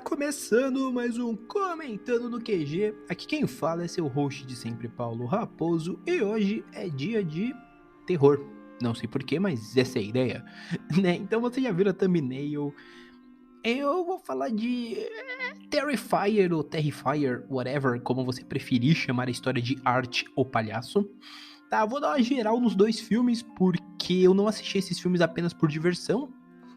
Começando mais um Comentando no QG. Aqui quem fala é seu host de sempre, Paulo Raposo, e hoje é dia de terror. Não sei porquê, mas essa é a ideia, né? Então você já viu a thumbnail. Eu vou falar de Terrifier ou Terrifier, whatever, como você preferir chamar a história de Art ou Palhaço. Tá, vou dar uma geral nos dois filmes, porque eu não assisti esses filmes apenas por diversão.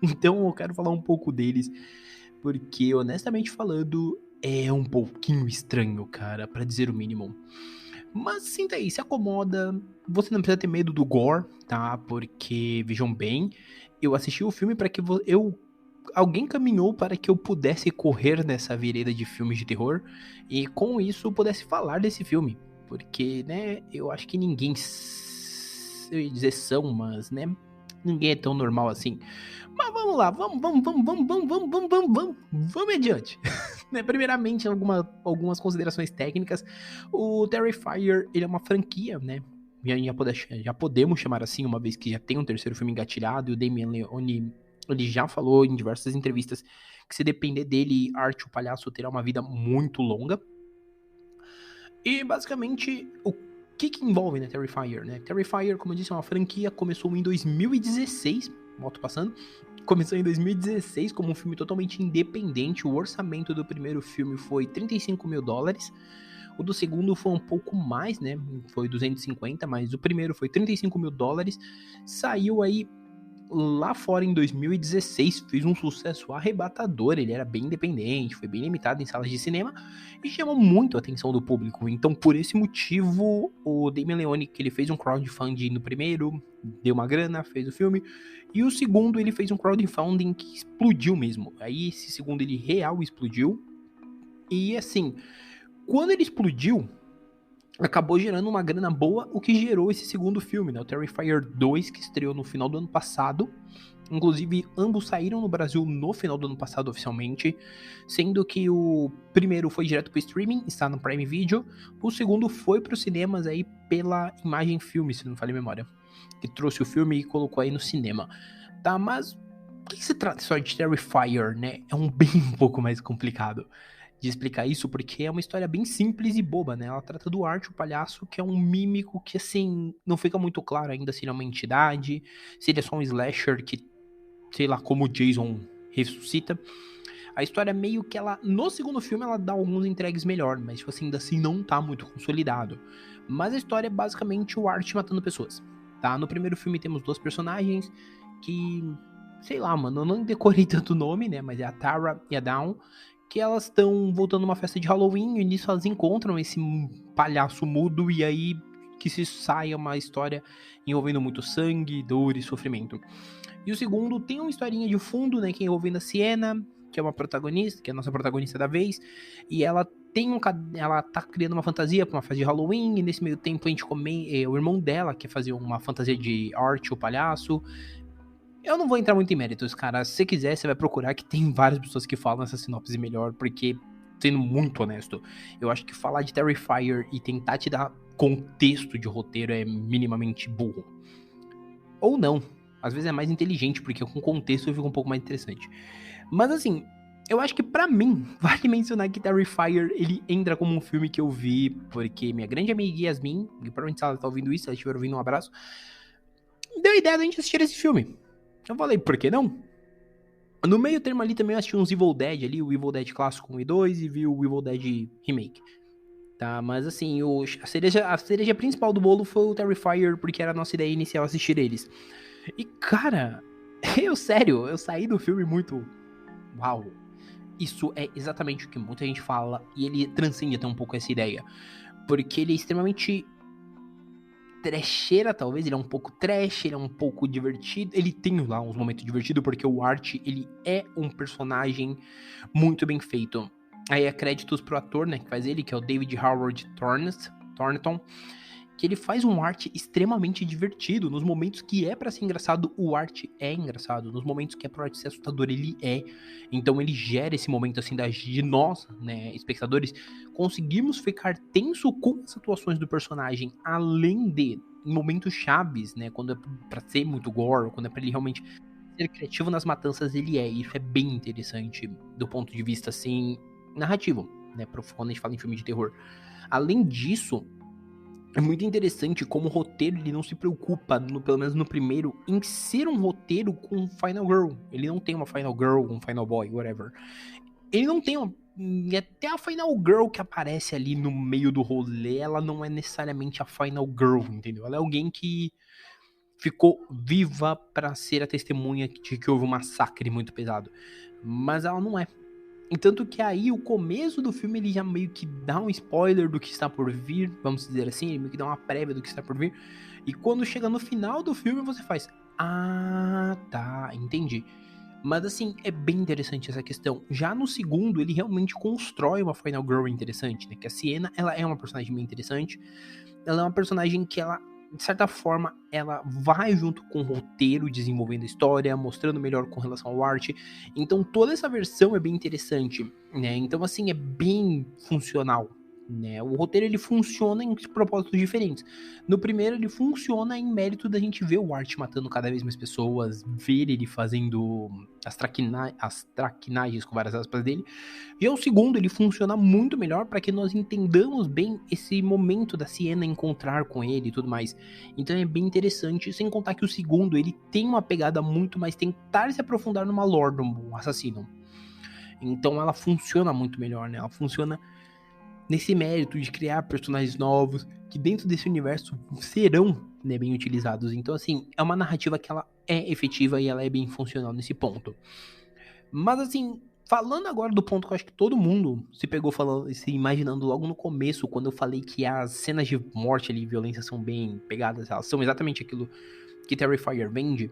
Então eu quero falar um pouco deles, porque honestamente falando, é um pouquinho estranho, cara, pra dizer o mínimo. Mas sinta aí, se acomoda, você não precisa ter medo do gore, tá? Porque, vejam bem, eu assisti o filme para que alguém caminhou para que eu pudesse correr nessa vereda de filmes de terror e com isso eu pudesse falar desse filme. Porque, né, eu acho que ninguém, eu ia dizer são, mas, né, ninguém é tão normal assim. Mas vamos lá, vamos adiante. Né, primeiramente, algumas considerações técnicas. O Terrifier, ele é uma franquia, né? Já podemos chamar assim, uma vez que já tem um terceiro filme engatilhado, e o Damien Leone, ele já falou em diversas entrevistas que se depender dele, Art, o palhaço, terá uma vida muito longa. E, basicamente, o que envolve, né, Terrifier, né? Terrifier, como eu disse, é uma franquia, começou em 2016, moto passando, começou em 2016 como um filme totalmente independente. O orçamento do primeiro filme foi $35 mil. O do segundo foi um pouco mais, né? Foi 250, mas o primeiro foi $35 mil. Saiu aí lá fora em 2016, fez um sucesso arrebatador. Ele era bem independente, foi bem limitado em salas de cinema e chamou muito a atenção do público. Então, por esse motivo, o Damien Leone, que ele fez um crowdfunding no primeiro, deu uma grana, fez o filme, e o segundo ele fez um crowdfunding que explodiu mesmo. Aí esse segundo ele real explodiu. E assim, quando ele explodiu, acabou gerando uma grana boa, o que gerou esse segundo filme, né? O Terrifier 2, que estreou no final do ano passado. Inclusive, ambos saíram no Brasil no final do ano passado oficialmente, sendo que o primeiro foi direto pro streaming, está no Prime Video. O segundo foi pros cinemas aí pela Imagem Filme, se não me falha a memória, que trouxe o filme e colocou aí no cinema. Tá, mas o que se trata só de Terrifier, né? É um bem um pouco mais complicado de explicar isso, porque é uma história bem simples e boba, né? Ela trata do Art, o palhaço, que é um mímico que, assim, não fica muito claro ainda se ele é uma entidade, se ele é só um slasher que, sei lá, como o Jason ressuscita. A história meio que ela, no segundo filme, ela dá alguns entregues melhor, mas, tipo assim, ainda assim não tá muito consolidado. Mas a história é basicamente o Art matando pessoas, tá? No primeiro filme temos dois personagens que, sei lá, mano, eu não decorei tanto o nome, né? Mas é a Tara e a Dawn, que elas estão voltando numa festa de Halloween e nisso elas encontram esse palhaço mudo e aí que se saia uma história envolvendo muito sangue, dor e sofrimento. E o segundo tem uma historinha de fundo, né, que é envolvendo a Sienna, que é uma protagonista, que é a nossa protagonista da vez, e ela ela tá criando uma fantasia pra uma festa de Halloween, e nesse meio tempo a gente o irmão dela quer fazer uma fantasia de Art, o palhaço. Eu não vou entrar muito em méritos, cara. Se você quiser, você vai procurar, que tem várias pessoas que falam essa sinopse melhor, porque, sendo muito honesto, eu acho que falar de Terrifier e tentar te dar contexto de roteiro é minimamente burro. Ou não. Às vezes é mais inteligente, porque com contexto fica um pouco mais interessante. Mas assim, eu acho que pra mim, vale mencionar que Terrifier, ele entra como um filme que eu vi, porque minha grande amiga Yasmin, e provavelmente se ela tá ouvindo isso, se ela estiver ouvindo, um abraço, deu a ideia da gente assistir esse filme. Eu falei, por que não? No meio termo ali também eu assisti uns Evil Dead ali, o Evil Dead clássico 1 e 2 e vi o Evil Dead Remake. Tá, mas assim, a cereja principal do bolo foi o Terrifier, porque era a nossa ideia inicial assistir eles. E cara, eu saí do filme muito... Uau, isso é exatamente o que muita gente fala, e ele transcende até um pouco essa ideia. Porque ele é extremamente trecheira, talvez, ele é um pouco trash, ele é um pouco divertido, ele tem lá uns momentos divertidos, porque o Art, ele é um personagem muito bem feito. Aí é créditos pro ator, né, que faz ele, que é o David Howard Thornton, que ele faz um Art extremamente divertido. Nos momentos que é pra ser engraçado, o Art é engraçado. Nos momentos que é pro Art ser assustador, ele é. Então ele gera esse momento, assim, de nós, né, espectadores, conseguimos ficar tenso com as situações do personagem, além de em momentos chaves, né, quando é pra ser muito gore, quando é pra ele realmente ser criativo nas matanças ele é, e isso é bem interessante do ponto de vista, assim, narrativo, né, quando a gente fala em filme de terror. Além disso, é muito interessante como o roteiro ele não se preocupa, pelo menos no primeiro, em ser um roteiro com Final Girl. Ele não tem uma Final Girl, um Final Boy, whatever. Ele não tem uma. E até a Final Girl que aparece ali no meio do rolê, ela não é necessariamente a Final Girl, entendeu? Ela é alguém que ficou viva pra ser a testemunha de que houve um massacre muito pesado. Mas ela não é. E tanto que aí o começo do filme ele já meio que dá um spoiler do que está por vir, vamos dizer assim, ele meio que dá uma prévia do que está por vir. E quando chega no final do filme você faz, ah, tá, entendi. Mas assim, é bem interessante essa questão. Já no segundo, ele realmente constrói uma Final Girl interessante, né? Que a Sienna, ela é uma personagem bem interessante. Ela é uma personagem que ela, de certa forma, ela vai junto com o roteiro, desenvolvendo a história, mostrando melhor com relação ao arte. Então toda essa versão é bem interessante, né? Então assim, é bem funcional, né? O roteiro ele funciona em propósitos diferentes. No primeiro ele funciona em mérito da gente ver o Art matando cada vez mais pessoas, ver ele fazendo as traquinagens com várias aspas dele. Já o segundo, ele funciona muito melhor para que nós entendamos bem esse momento da Sienna encontrar com ele e tudo mais. Então é bem interessante, sem contar que o segundo, ele tem uma pegada muito mais tentar se aprofundar numa lore do assassino. Então ela funciona muito melhor, né? Ela funciona nesse mérito de criar personagens novos, que dentro desse universo serão, né, bem utilizados. Então assim, é uma narrativa que ela é efetiva e ela é bem funcional nesse ponto. Mas assim, falando agora do ponto que eu acho que todo mundo se pegou falando, se imaginando logo no começo, quando eu falei que as cenas de morte ali, violência são bem pegadas, elas são exatamente aquilo que Terrifier vende.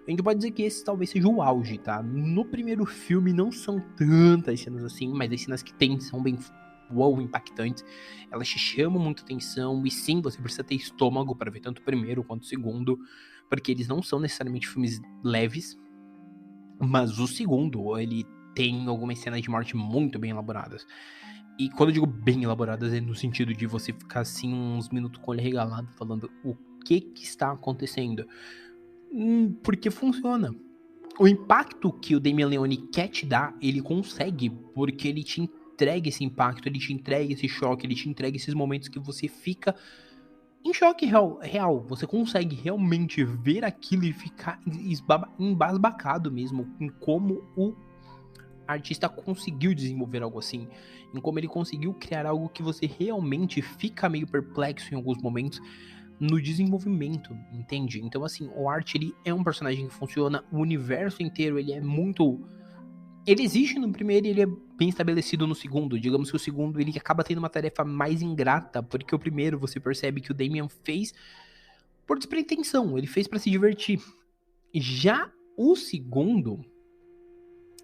A gente pode dizer que esse talvez seja o auge, tá? No primeiro filme não são tantas cenas assim, mas as cenas que tem são bem impactantes. Elas te chamam muita atenção e sim, você precisa ter estômago para ver tanto o primeiro quanto o segundo, porque eles não são necessariamente filmes leves. Mas o segundo, ele tem algumas cenas de morte muito bem elaboradas. E quando eu digo bem elaboradas, é no sentido de você ficar assim uns minutos com o olho regalado, falando o que está acontecendo. Porque funciona. O impacto que o Damien Leone quer te dar, ele consegue, porque ele te entrega esse impacto, ele te entrega esse choque, ele te entrega esses momentos que você fica em choque real. Você consegue realmente ver aquilo e ficar embasbacado mesmo em como o artista conseguiu desenvolver algo assim, em como ele conseguiu criar algo que você realmente fica meio perplexo em alguns momentos no desenvolvimento, entende? Então assim, o Art ele é um personagem que funciona, o universo inteiro ele é muito, ele existe no primeiro e ele é bem estabelecido no segundo. Digamos que o segundo ele acaba tendo uma tarefa mais ingrata, porque o primeiro você percebe que o Damien fez por despretensão, ele fez para se divertir. Já o segundo,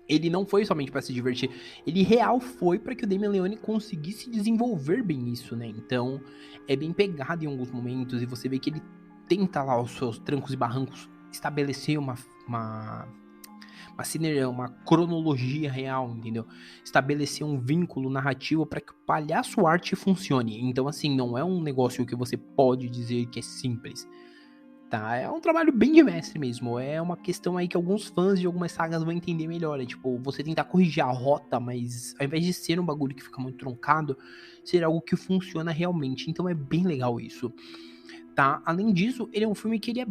ele não foi somente para se divertir, ele real foi para que o Damien Leone conseguisse desenvolver bem isso, né? Então, é bem pegado em alguns momentos e você vê que ele tenta lá os seus trancos e barrancos estabelecer uma sinergia, uma cronologia real, entendeu? Estabelecer um vínculo narrativo para que o palhaço arte funcione. Então, assim, não é um negócio que você pode dizer que é simples. Tá, é um trabalho bem de mestre mesmo. É uma questão aí que alguns fãs de algumas sagas vão entender melhor. É tipo, você tentar corrigir a rota, mas ao invés de ser um bagulho que fica muito truncado, ser algo que funciona realmente. Então é bem legal isso. Tá? Além disso, ele é um filme que ele é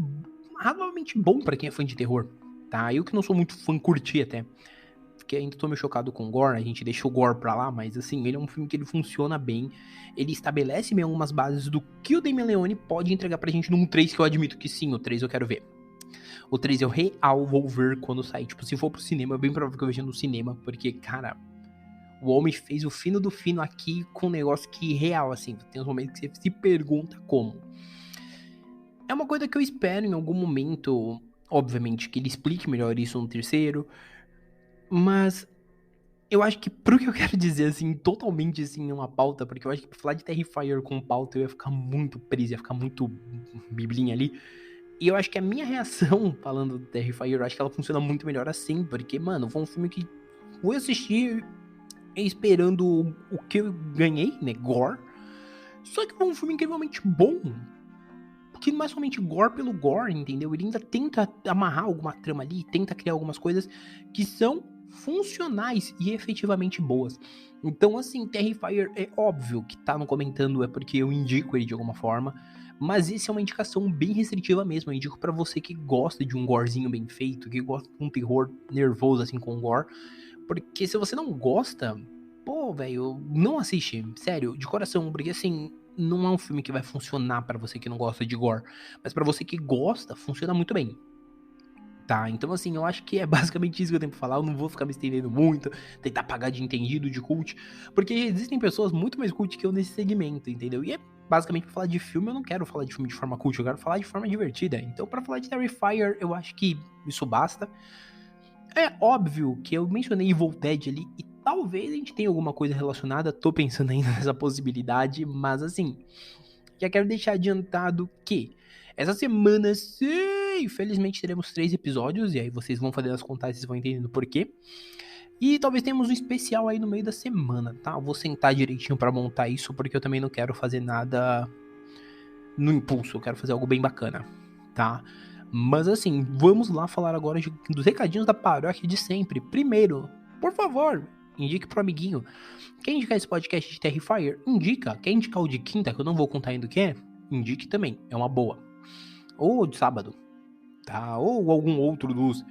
razoavelmente bom pra quem é fã de terror. Tá? Eu que não sou muito fã, curti até. Porque ainda tô meio chocado com o gore, a gente deixa o gore pra lá, mas assim, ele é um filme que ele funciona bem, ele estabelece bem algumas bases do que o Damien Leone pode entregar pra gente num 3 que eu admito que sim, o 3 eu quero ver. O 3 eu real vou ver quando sair, tipo, se for pro cinema, é bem provável que eu veja no cinema, porque, cara, o homem fez o fino do fino aqui com um negócio que real, assim, tem uns momentos que você se pergunta como. É uma coisa que eu espero em algum momento, obviamente, que ele explique melhor isso no terceiro, mas eu acho que pro que eu quero dizer, assim, totalmente, assim, em uma pauta, porque eu acho que pra falar de Terrifier com pauta eu ia ficar muito preso, ia ficar muito biblinha ali. E eu acho que a minha reação, falando do Terrifier, eu acho que ela funciona muito melhor assim, porque, mano, foi um filme que fui assistir esperando o que eu ganhei, né, gore. Só que foi um filme incrivelmente bom. que não é somente gore pelo gore, entendeu? Ele ainda tenta amarrar alguma trama ali, tenta criar algumas coisas que são funcionais e efetivamente boas. Então, assim, Terrifier é óbvio que tá no comentando, é porque eu indico ele de alguma forma, mas esse é uma indicação bem restritiva mesmo. Eu indico pra você que gosta de um gorezinho bem feito, que gosta de um terror nervoso assim com gore, porque se você não gosta, pô, velho, não assiste, sério, de coração, porque assim, não é um filme que vai funcionar pra você que não gosta de gore, mas pra você que gosta, funciona muito bem. Tá, então assim, eu acho que é basicamente isso que eu tenho pra falar. Eu não vou ficar me estendendo muito, tentar pagar de entendido, de cult, porque existem pessoas muito mais cult que eu nesse segmento, entendeu? E é basicamente pra falar de filme, eu não quero falar de filme de forma cult, eu quero falar de forma divertida. Então, pra falar de Terrifier, eu acho que isso basta. É óbvio que eu mencionei Evil Dead ali, e talvez a gente tenha alguma coisa relacionada, tô pensando ainda nessa possibilidade, mas assim, já quero deixar adiantado que essa semana, sim, infelizmente teremos 3 episódios, e aí vocês vão fazer as contas, vocês vão entendendo por quê. E talvez tenhamos um especial aí no meio da semana, tá? Eu vou sentar direitinho pra montar isso, porque eu também não quero fazer nada no impulso, eu quero fazer algo bem bacana, tá? Mas assim, vamos lá falar agora dos recadinhos da paróquia de sempre. Primeiro, por favor, indique pro amiguinho. Quer indicar esse podcast de Terrifier? Indica. Quer indicar o de quinta, que eu não vou contar ainda o que é? Indique também, é uma boa. Ou de sábado, tá? Ou algum outro dos...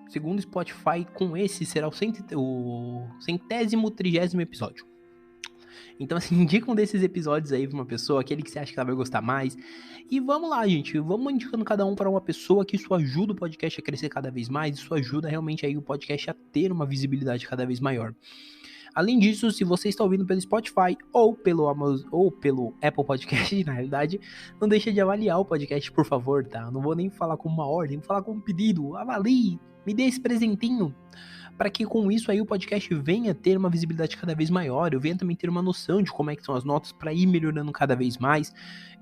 Segundo Spotify, com esse será o 130º episódio. Então, assim, indica um desses episódios aí pra uma pessoa, aquele que você acha que ela vai gostar mais. E vamos lá, gente. Vamos indicando cada um para uma pessoa, que isso ajuda o podcast a crescer cada vez mais. Isso ajuda realmente aí o podcast a ter uma visibilidade cada vez maior. Além disso, se você está ouvindo pelo Spotify ou pelo Amazon, ou pelo Apple Podcast, na realidade, não deixa de avaliar o podcast, por favor, tá? Eu não vou nem falar como uma ordem, vou falar como um pedido. Avalie, me dê esse presentinho, para que com isso aí o podcast venha ter uma visibilidade cada vez maior, eu venha também ter uma noção de como é que são as notas para ir melhorando cada vez mais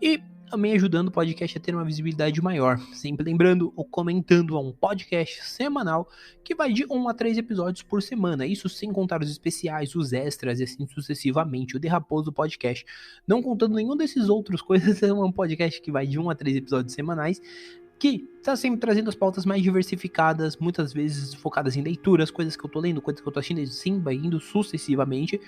e também ajudando o podcast a ter uma visibilidade maior. Sempre lembrando, o Comentando é um podcast semanal que vai de 1 a 3 episódios por semana, isso sem contar os especiais, os extras e assim sucessivamente, o derraposo podcast. Não contando nenhum desses outros coisas, é um podcast que vai de 1 a 3 episódios semanais, que tá sempre trazendo as pautas mais diversificadas, muitas vezes focadas em leituras, coisas que eu tô lendo, coisas que eu tô assistindo, assim, vai indo sucessivamente,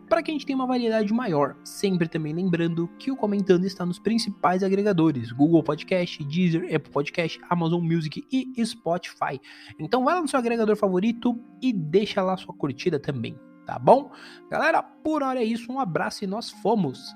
para que a gente tenha uma variedade maior. Sempre também lembrando que o Comentando está nos principais agregadores, Google Podcast, Deezer, Apple Podcast, Amazon Music e Spotify. Então vai lá no seu agregador favorito e deixa lá sua curtida também, tá bom? Galera, por hora é isso, um abraço e nós fomos!